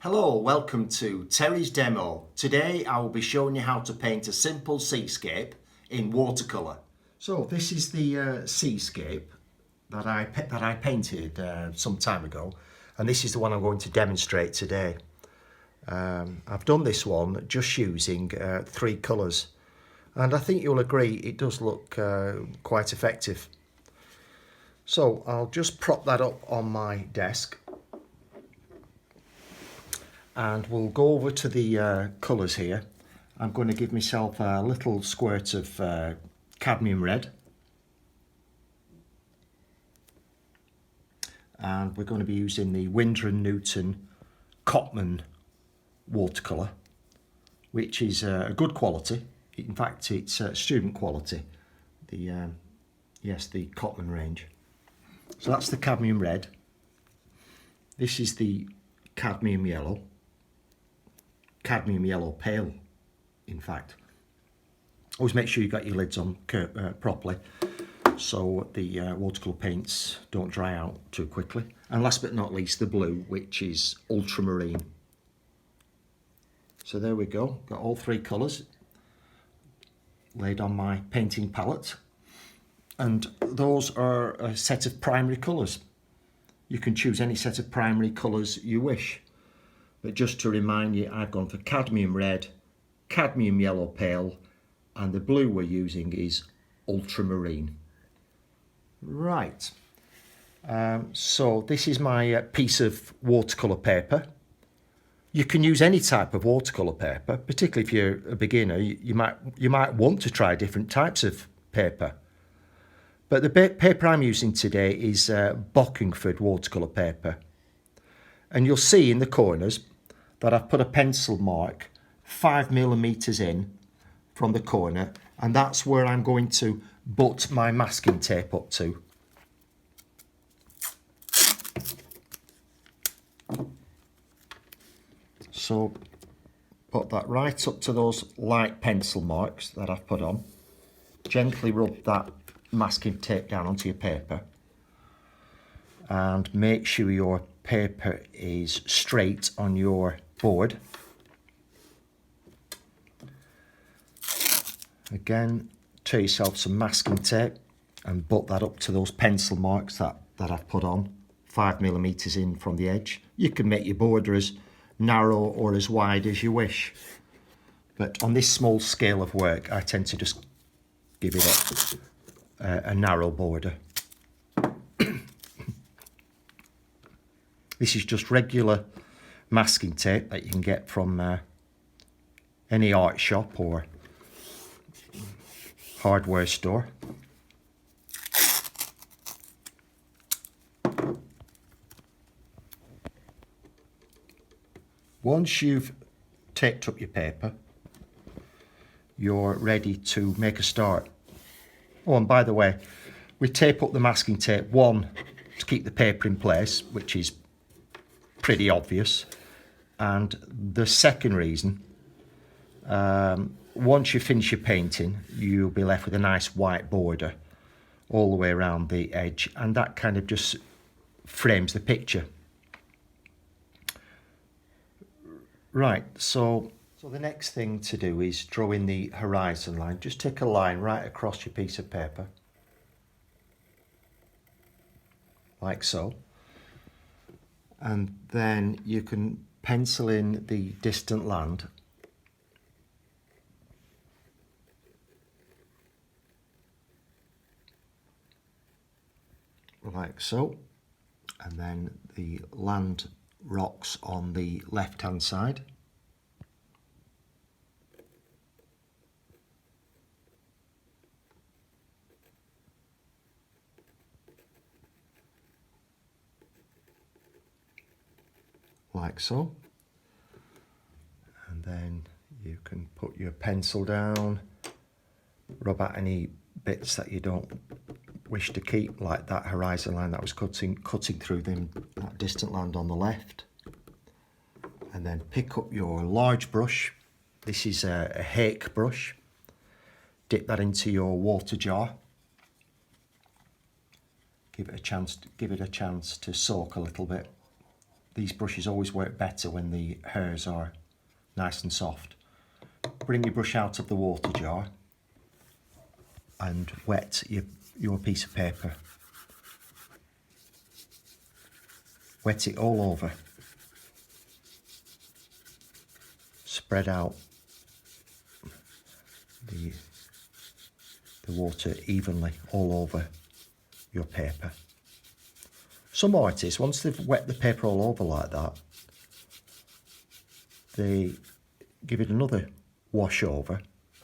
Hello, welcome to Terry's Demo. Today I will be showing you how to paint a simple seascape in watercolour. So this is the seascape that I painted some time ago, and this is the one I'm going to demonstrate today. I've done this one just using 3 colours, and I think you'll agree it does look quite effective. So I'll just prop that up on my desk. And we'll go over to the colours here. I'm going to give myself a little squirt of cadmium red. And we're going to be using the Winder & Newton Cotman watercolour, which is a good quality. In fact, it's student quality. The Cotman range. So that's the cadmium red. This is the cadmium yellow pale, in fact. Always make sure you got your lids on properly so the watercolour paints don't dry out too quickly. And last but not least, the blue, which is ultramarine. So there we go, got all 3 colours laid on my painting palette, and those are a set of primary colours. You can choose any set of primary colours you wish. But just to remind you, I've gone for cadmium red, cadmium yellow pale, and the blue we're using is ultramarine. Right, so this is my piece of watercolour paper. You can use any type of watercolour paper, particularly if you're a beginner. You might want to try different types of paper. But the paper I'm using today is Bockingford watercolour paper. And you'll see in the corners that I've put a pencil mark 5mm in from the corner, and that's where I'm going to butt my masking tape up to. So put that right up to those light pencil marks that I've put on. Gently rub that masking tape down onto your paper, and make sure your paper is straight on your board. Again, tear yourself some masking tape and butt that up to those pencil marks that I've put on, 5mm in from the edge. You can make your border as narrow or as wide as you wish, but on this small scale of work I tend to just give it a narrow border. This is just regular masking tape that you can get from any art shop or hardware store. Once you've taped up your paper, you're ready to make a start. Oh, and by the way, we tape up the masking tape, one, to keep the paper in place, which is pretty obvious, and the second reason, once you finish your painting, you'll be left with a nice white border all the way around the edge, and that kind of just frames the picture. Right, so the next thing to do is draw in the horizon line. Just take a line right across your piece of paper, like so. And then you can pencil in the distant land. Like so. And then the land rocks on the left-hand side. Like so. And then you can put your pencil down, rub out any bits that you don't wish to keep, like that horizon line that was cutting through that distant land on the left. And then pick up your large brush. This is a Hake brush. Dip that into your water jar. Give it a chance to soak a little bit. these brushes always work better when the hairs are nice and soft. Bring your brush out of the water jar and wet your piece of paper. Wet it all over. Spread out the water evenly all over your paper. Some artists, once they've wet the paper all over like that, they give it another wash over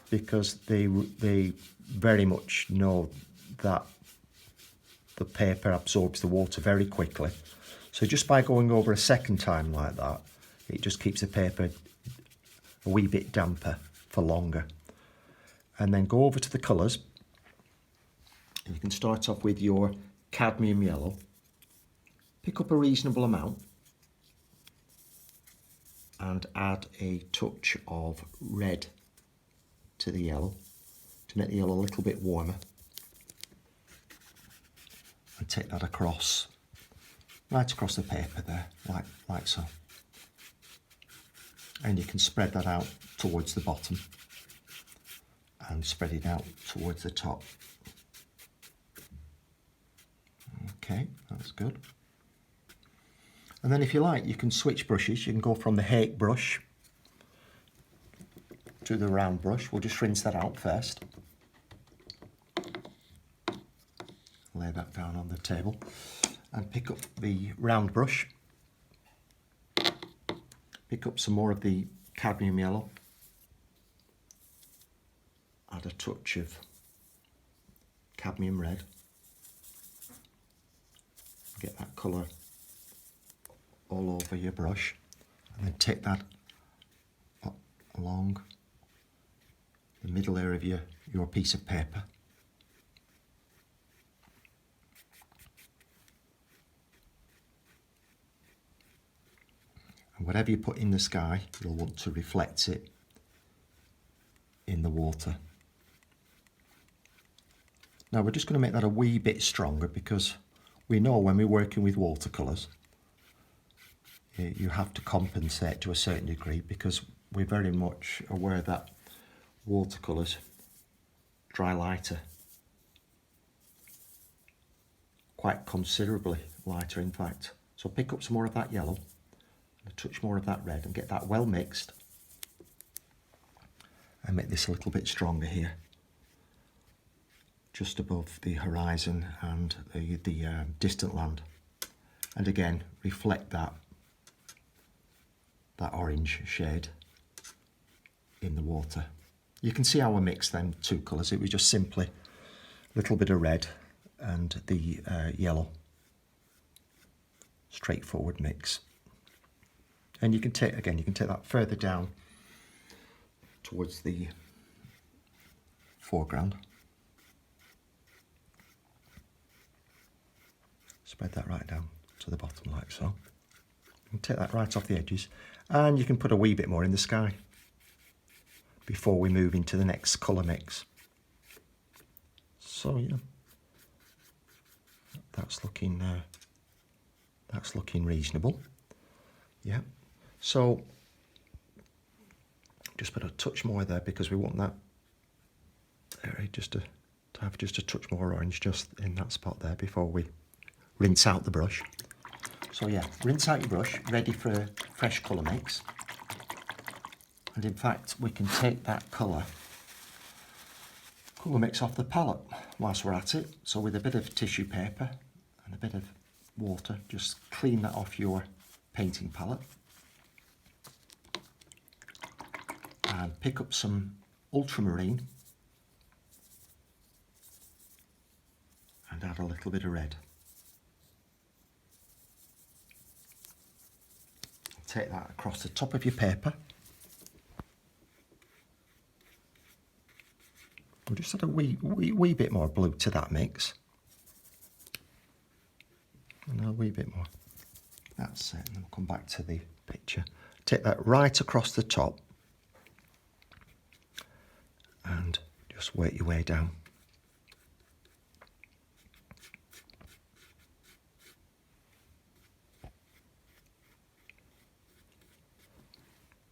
because they very much know that the paper absorbs the water very quickly. So just by going over a second time like that, it just keeps the paper a wee bit damper for longer. And then go over to the colours. And you can start off with your cadmium yellow. Pick up a reasonable amount and add a touch of red to the yellow to make the yellow a little bit warmer. And take that across, right across the paper there, like so. And you can spread that out towards the bottom and spread it out towards the top. Okay, that's good. And then if you like, you can switch brushes. You can go from the Hake brush to the round brush. We'll just rinse that out first. Lay that down on the table and pick up the round brush. Pick up some more of the cadmium yellow. Add a touch of cadmium red. Get that colour all over your brush, and then take that up along the middle area of your piece of paper. And whatever you put in the sky, you'll want to reflect it in the water. Now we're just going to make that a wee bit stronger because we know when we're working with watercolours, you have to compensate to a certain degree because we're very much aware that watercolours dry lighter, quite considerably lighter in fact. So pick up some more of that yellow, a touch more of that red, and get that well mixed and make this a little bit stronger here, just above the horizon and the distant land. And again, reflect that orange shade in the water. You can see how I mixed them two colours. It was just simply a little bit of red and the yellow. Straightforward mix. And you can take, again, you can take that further down towards the foreground. Spread that right down to the bottom like so. And take that right off the edges. And you can put a wee bit more in the sky before we move into the next colour mix. So yeah, that's looking reasonable. Yeah. So just put a touch more there because we want that area just to have just a touch more orange just in that spot there before we rinse out the brush. So yeah, rinse out your brush, ready for a fresh colour mix. And in fact, we can take that colour mix off the palette whilst we're at it. So with a bit of tissue paper and a bit of water, just clean that off your painting palette. And pick up some ultramarine and add a little bit of red. Take that across the top of your paper. We'll just add a wee bit more blue to that mix. And a wee bit more. That's it. And then we'll come back to the picture. Take that right across the top. And just work your way down.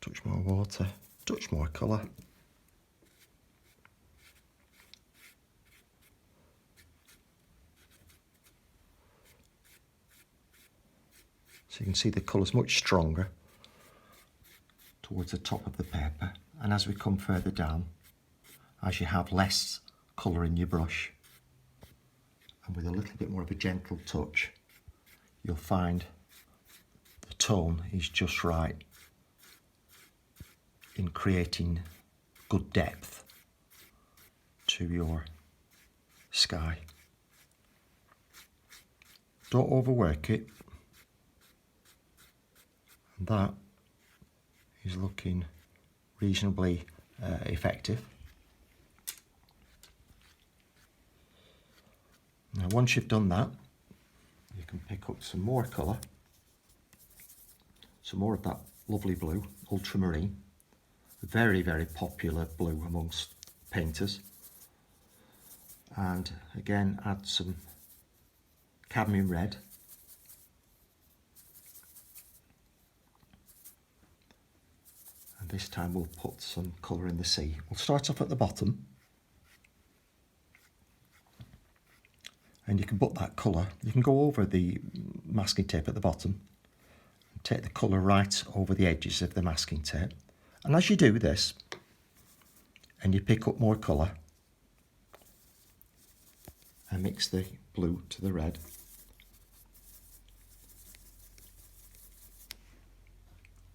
touch more water, touch more colour. So you can see the colour's much stronger towards the top of the paper, and as we come further down, as you have less colour in your brush, and with a little bit more of a gentle touch, you'll find the tone is just right in creating good depth to your sky. Don't overwork it. And that is looking reasonably effective. Now once you've done that, you can pick up some more colour, some more of that lovely blue, ultramarine, very, very popular blue amongst painters, and again add some cadmium red, and this time we'll put some colour in the sea. We'll start off at the bottom, and you can put that colour, you can go over the masking tape at the bottom and take the colour right over the edges of the masking tape. And as you do this, and you pick up more colour and mix the blue to the red,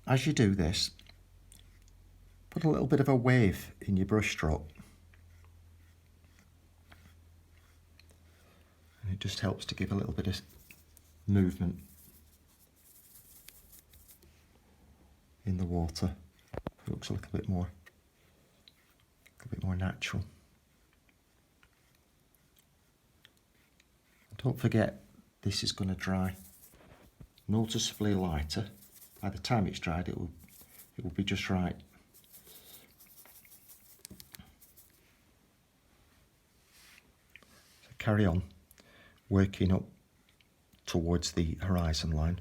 as you do this, put a little bit of a wave in your brush stroke. And it just helps to give a little bit of movement in the water. It looks a little bit more natural. And don't forget, this is going to dry noticeably lighter. By the time it's dried, it will be just right. So carry on working up towards the horizon line.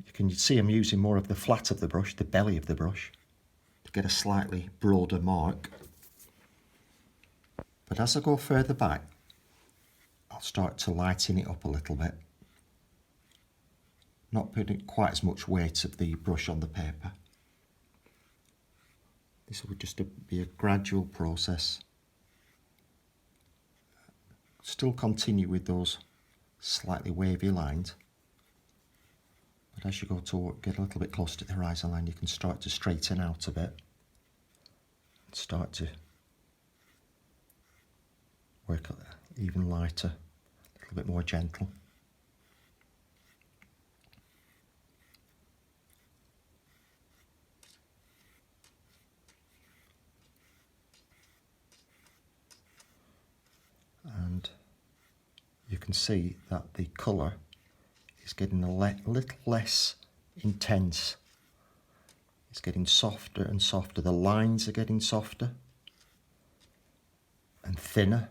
You can see I'm using more of the flat of the brush, the belly of the brush, to get a slightly broader mark. But as I go further back, I'll start to lighten it up a little bit. Not putting quite as much weight of the brush on the paper. This will just be a gradual process. Still continue with those slightly wavy lines. But as you go to get a little bit closer to the horizon line, you can start to straighten out a bit. And start to work even lighter, a little bit more gentle. And you can see that the colour is getting a little less intense. It's getting softer and softer. The lines are getting softer and thinner.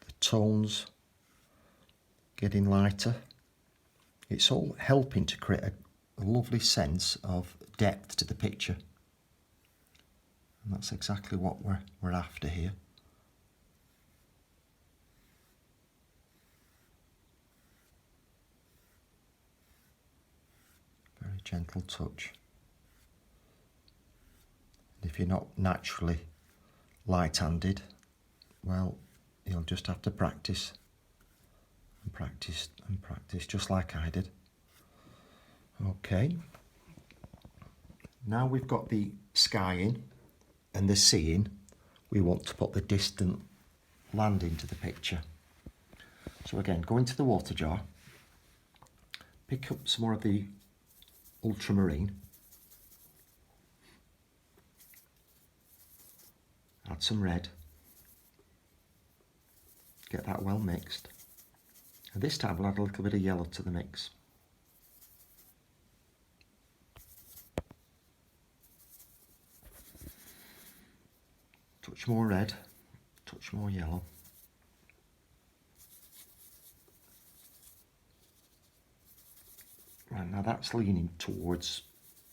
The tones getting lighter. It's all helping to create a lovely sense of depth to the picture. And that's exactly what we're after here. Very gentle touch. And if you're not naturally light-handed, well, you'll just have to practice and practice and practice, just like I did. Okay. Now we've got the sky in and the sea in, we want to put the distant land into the picture. So again, go into the water jar, pick up some more of the ultramarine, add some red, get that well mixed, and this time we'll add a little bit of yellow to the mix. Touch more red, touch more yellow. Right, now that's leaning towards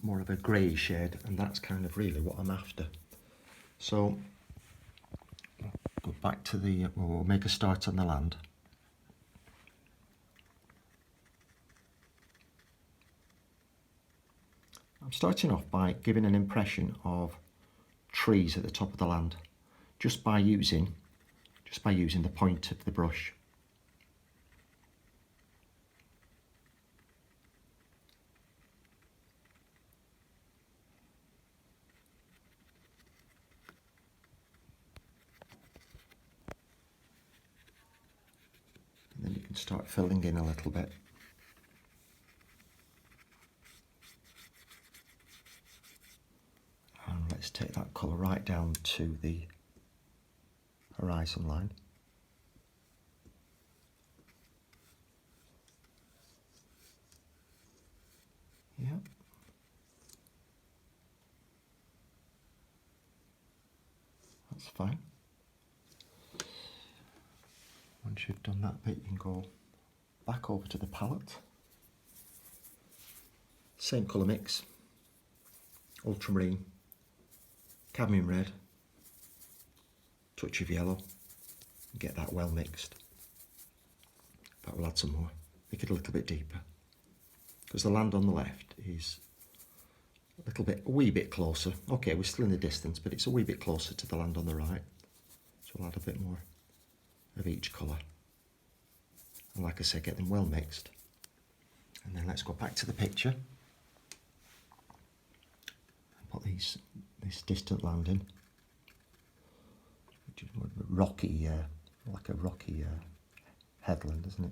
more of a grey shade, and that's kind of really what I'm after. So I'll go back to the, we'll make a start on the land. I'm starting off by giving an impression of trees at the top of the land, just by using the point of the brush. And then you can start filling in a little bit. And let's take that colour right down to the horizon line. Yeah. That's fine. Once you've done that bit, you can go back over to the palette. Same colour mix. Ultramarine, cadmium red, touch of yellow. Get that well mixed. But we'll add some more. Make it a little bit deeper. Because the land on the left is a wee bit closer. Okay, we're still in the distance, but it's a wee bit closer to the land on the right. So we'll add a bit more of each colour. And like I said, get them well mixed. And then let's go back to the picture. And put this distant land in. Which is rocky, like a rocky headland, isn't it?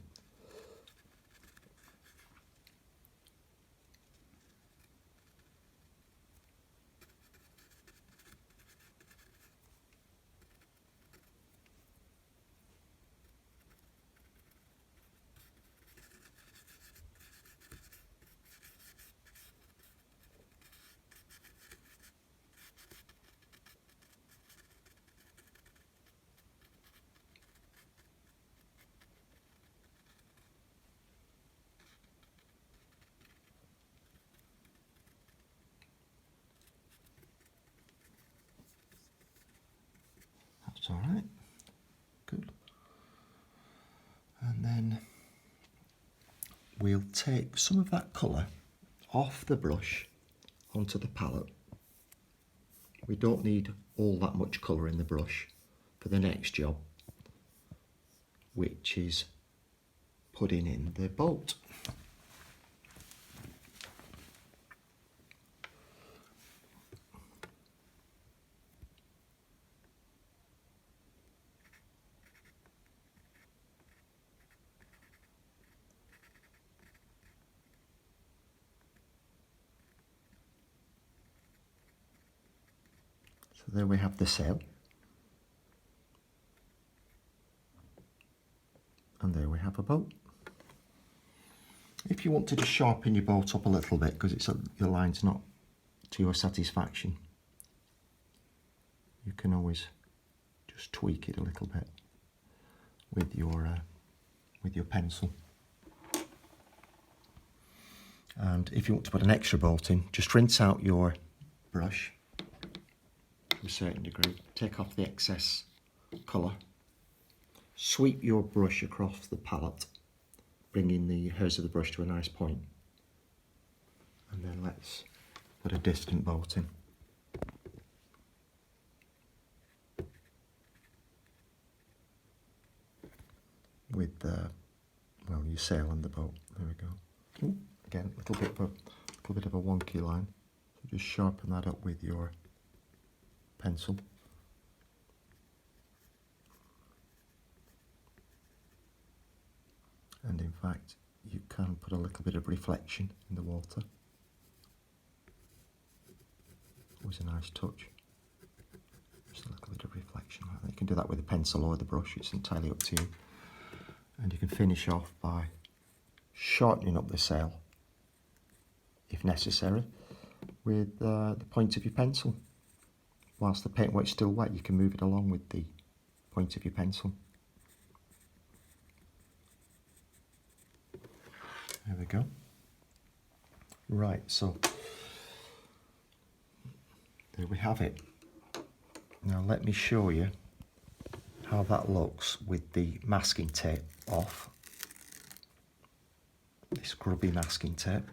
That's all right. Good. And then we'll take some of that colour off the brush onto the palette. We don't need all that much colour in the brush for the next job, which is putting in the boat. So there we have the sail. And there we have a boat. If you want to just sharpen your boat up a little bit because your line's not to your satisfaction, you can always just tweak it a little bit with your pencil. And if you want to put an extra boat in, just rinse out your brush to a certain degree, take off the excess colour, sweep your brush across the palette, bringing the hairs of the brush to a nice point, and then let's put a distant boat in. With well, your sail and the boat. There we go. Ooh, again, a little bit of a wonky line. So just sharpen that up with your pencil. And in fact, you can put a little bit of reflection in the water. Always a nice touch. Just a little bit of reflection like that. You can do that with a pencil or the brush, it's entirely up to you. And you can finish off by shortening up the sail, if necessary, with the point of your pencil. Whilst the paintwork's still wet, you can move it along with the point of your pencil. There we go. Right, so There we have it. Now let me show you how that looks with the masking tape off. This grubby masking tape.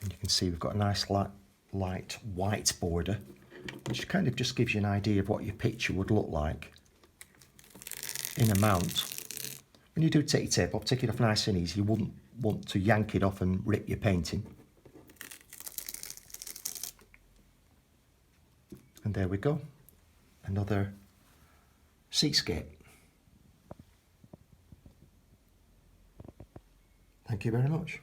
And you can see we've got a nice light white border, which kind of just gives you an idea of what your picture would look like in a mount. When you do take your tape off, take it off nice and easy. You wouldn't want to yank it off and rip your painting. And there we go, another Seascape. Thank you very much.